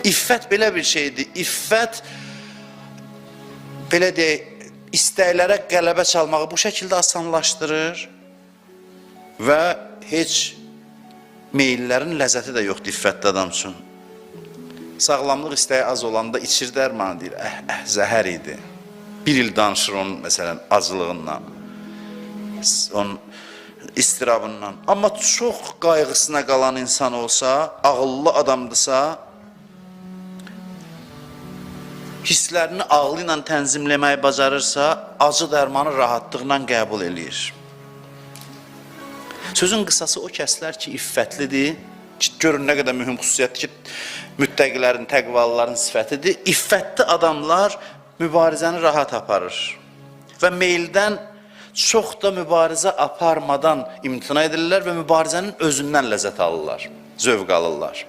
İffət belə bir şeydir. İffət, belə deyək, istəklərə qələbə çalmağı bu şəkildə asanlaşdırır və heç meyillərin ləzzəti də yoxdur iffətli adam üçün. Sağlamlıq istəyi az olanda içir dərmanı deyir, zəhər idi. Bir il danışır onun, məsələn, acılığından, onun istirabından. Amma çox qayğısına qalan insan olsa, ağıllı adamdırsa, hisslərini ağlı ilə tənzimləməyi bacarırsa, acı dərmanı rahatlıqla qəbul eləyir. Sözün qısası o kəslər ki, iffətlidir, görün nə qədər mühüm xüsusiyyətdir ki, müttəqilərin, təqvalıların sifətidir. İffətli adamlar mübarizəni rahat aparır və meyldən çox da mübarizə aparmadan imtina edirlər və mübarizənin özündən ləzzət alırlar, zövq alırlar.